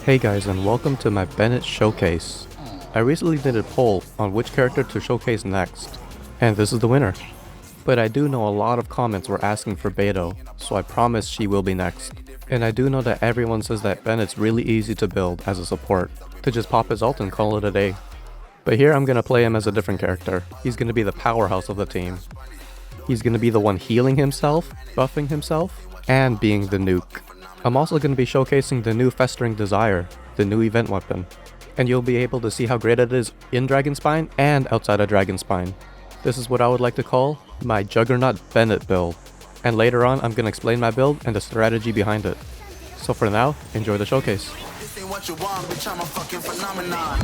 Hey guys, and welcome to my Bennett showcase. I recently did a poll on which character to showcase next, and this is the winner. But I do know a lot of comments were asking for Beidou, so I promise she will be next. And I do know that everyone says that Bennett's really easy to build as a support, to just pop his ult and call it a day. But here I'm gonna play him as a different character. He's gonna be the powerhouse of the team. He's gonna be the one healing himself, buffing himself, and being the nuke. I'm also going to be showcasing the new Festering Desire, the new event weapon, and you'll be able to see how great it is in Dragonspine and outside of Dragonspine. This is what I would like to call my Juggernaut Bennett build, and later on I'm going to explain my build and the strategy behind it. So for now, enjoy the showcase. This ain't what you want, bitch, I'm a fucking phenomenon.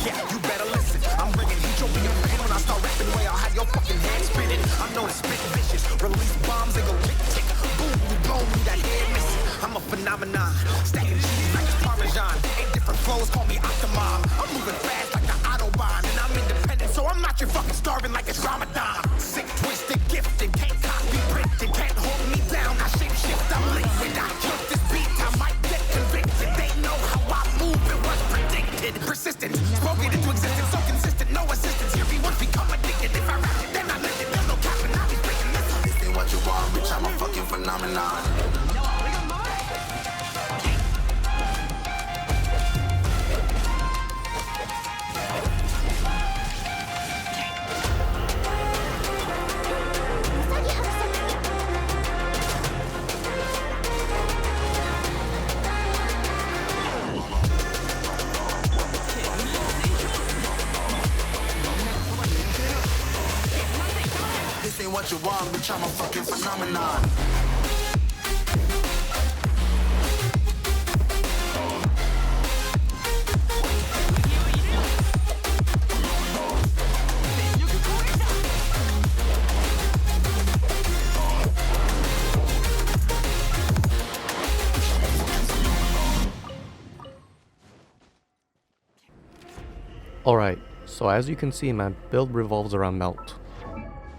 Yeah, you better listen. I'm bringing heat, you'll be a fan when I start rapping. Way I'll have your fucking head spinning. I'm known as spit vicious. Release bombs and go tick tick. Boom, you blow me that head missing. I'm a phenomenon. Stacking cheese like it's Parmesan. 8 different flows, call me Octomom. I'm moving fast like the Autobahn. And I'm independent, so I'm not your fucking starving like it's Ramadan. Sick, twisted, gifted. Can't copy, printed. Can't hold me down. I shape shift, I'm liquid. I killed this beat, I might get convicted. They know how I move, it was predicted. Persistent, spoken into existence, so consistent, no assistance. Here we once become addicted. If I rap it, then I live it. There's no capping, I'll be speaking this. This ain't what you want, bitch, I'm a fucking phenomenon. This ain't what you want, bitch, I'm a fucking phenomenon. Alright, so as you can see, my build revolves around Melt.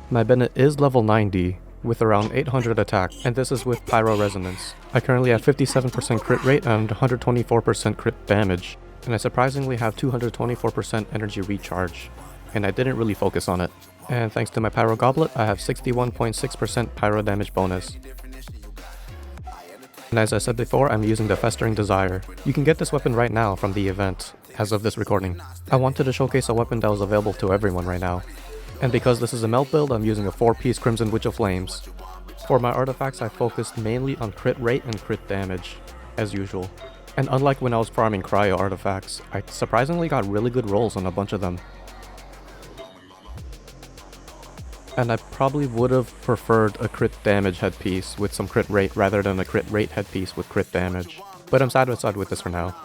My Bennett is level 90, with around 800 attack, and this is with Pyro Resonance. I currently have 57% crit rate and 124% crit damage, and I surprisingly have 224% energy recharge, and I didn't really focus on it. And thanks to my Pyro Goblet, I have 61.6% Pyro damage bonus. And as I said before, I'm using the Festering Desire. You can get this weapon right now from the event, as of this recording. I wanted to showcase a weapon that was available to everyone right now. And because this is a melt build, I'm using a 4-piece Crimson Witch of Flames. For my artifacts, I focused mainly on crit rate and crit damage, as usual. And unlike when I was farming cryo artifacts, I surprisingly got really good rolls on a bunch of them. And I probably would have preferred a crit damage headpiece with some crit rate rather than a crit rate headpiece with crit damage. But I'm satisfied with this for now.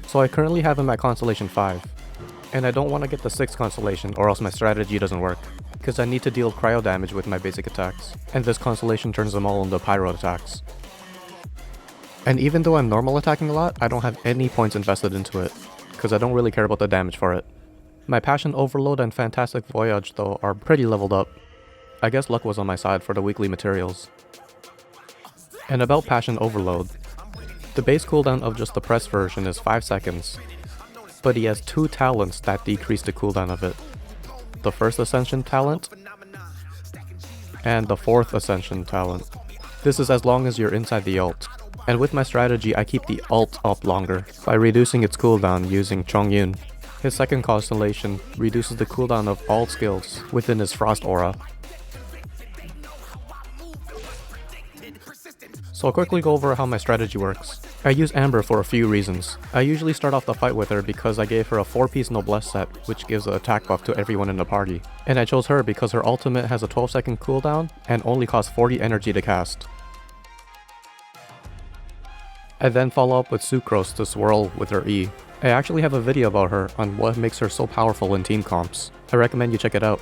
So I currently have him at Constellation 5. And I don't want to get the 6th Constellation or else my strategy doesn't work, because I need to deal cryo damage with my basic attacks, and this Constellation turns them all into pyro attacks. And even though I'm normal attacking a lot, I don't have any points invested into it, because I don't really care about the damage for it. My Passion Overload and Fantastic Voyage though are pretty leveled up. I guess luck was on my side for the weekly materials. And about Passion Overload, the base cooldown of just the press version is 5 seconds. But he has 2 talents that decrease the cooldown of it. The first Ascension talent, and the 4th Ascension talent. This is as long as you're inside the ult. And with my strategy, I keep the ult up longer, by reducing its cooldown using Chongyun. His 2nd Constellation reduces the cooldown of all skills within his Frost Aura. So I'll quickly go over how my strategy works. I use Amber for a few reasons. I usually start off the fight with her because I gave her a 4-piece Noblesse set, which gives an attack buff to everyone in the party. And I chose her because her ultimate has a 12-second cooldown and only costs 40 energy to cast. I then follow up with Sucrose to swirl with her E. I actually have a video about her on what makes her so powerful in team comps. I recommend you check it out.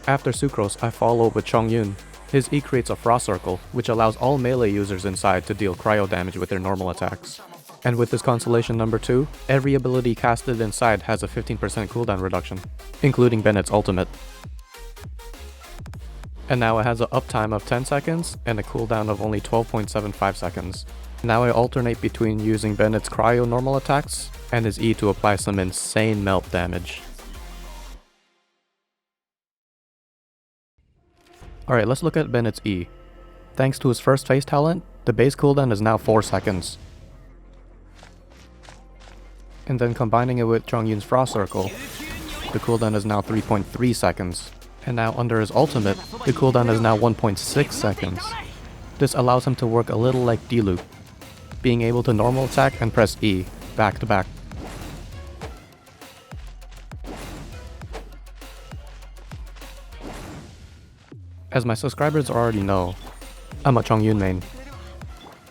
After Sucrose, I follow up with Chongyun. His E creates a frost circle, which allows all melee users inside to deal cryo damage with their normal attacks. And with this constellation number 2, every ability casted inside has a 15% cooldown reduction, including Bennett's ultimate. And now it has an uptime of 10 seconds and a cooldown of only 12.75 seconds. Now I alternate between using Bennett's cryo normal attacks and his E to apply some insane melt damage. Alright, let's look at Bennett's E. Thanks to his first phase talent, the base cooldown is now 4 seconds. And then combining it with Chongyun's Frost Circle, the cooldown is now 3.3 seconds. And now under his ultimate, the cooldown is now 1.6 seconds. This allows him to work a little like D-Loop, being able to normal attack and press E, back to back. As my subscribers already know, I'm a Chongyun main,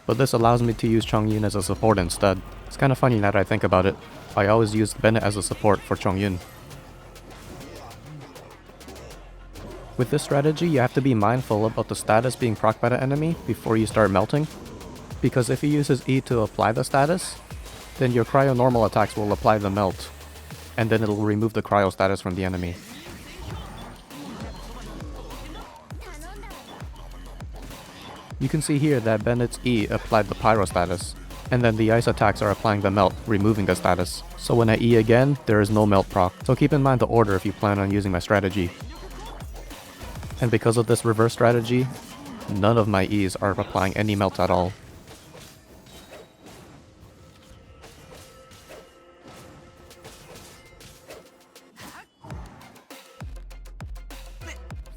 but this allows me to use Chongyun as a support instead. It's kinda funny now that I think about it. I always used Bennett as a support for Chongyun. With this strategy, you have to be mindful about the status being procced by the enemy before you start melting, because if he uses E to apply the status, then your cryo normal attacks will apply the melt, and then it'll remove the cryo status from the enemy. You can see here that Bennett's E applied the pyro status, and then the ice attacks are applying the melt, removing the status. So when I E again, there is no melt proc, so keep in mind the order if you plan on using my strategy. And because of this reverse strategy, none of my E's are applying any melt at all.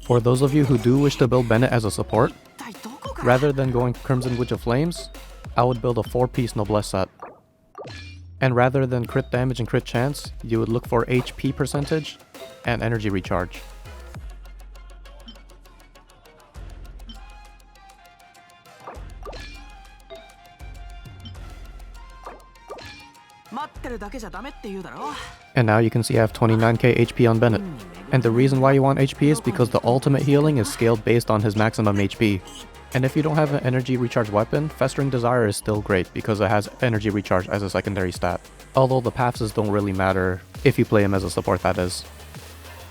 For those of you who do wish to build Bennett as a support, rather than going Crimson Witch of Flames, I would build a 4-piece Noblesse set. And rather than crit damage and crit chance, you would look for HP percentage and energy recharge. And now you can see I have 29k HP on Bennett. And the reason why you want HP is because the ultimate healing is scaled based on his maximum HP. And if you don't have an energy recharge weapon, Festering Desire is still great because it has energy recharge as a secondary stat. Although the paths don't really matter if you play him as a support, that is.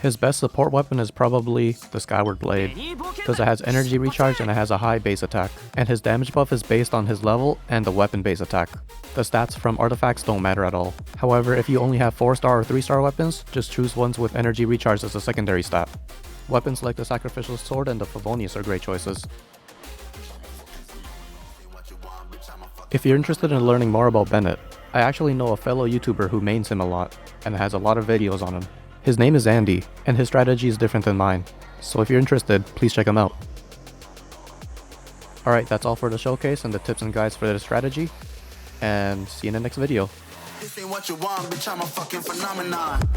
His best support weapon is probably the Skyward Blade, because it has energy recharge and it has a high base attack, and his damage buff is based on his level and the weapon base attack. The stats from artifacts don't matter at all. However, if you only have 4-star or 3-star weapons, just choose ones with energy recharge as a secondary stat. Weapons like the Sacrificial Sword and the Favonius are great choices. If you're interested in learning more about Bennett, I actually know a fellow YouTuber who mains him a lot, and has a lot of videos on him. His name is Andy, and his strategy is different than mine, so if you're interested, please check him out. Alright, that's all for the showcase and the tips and guides for the strategy, and see you in the next video. This ain't what you want, bitch, I'm a fucking phenomenon.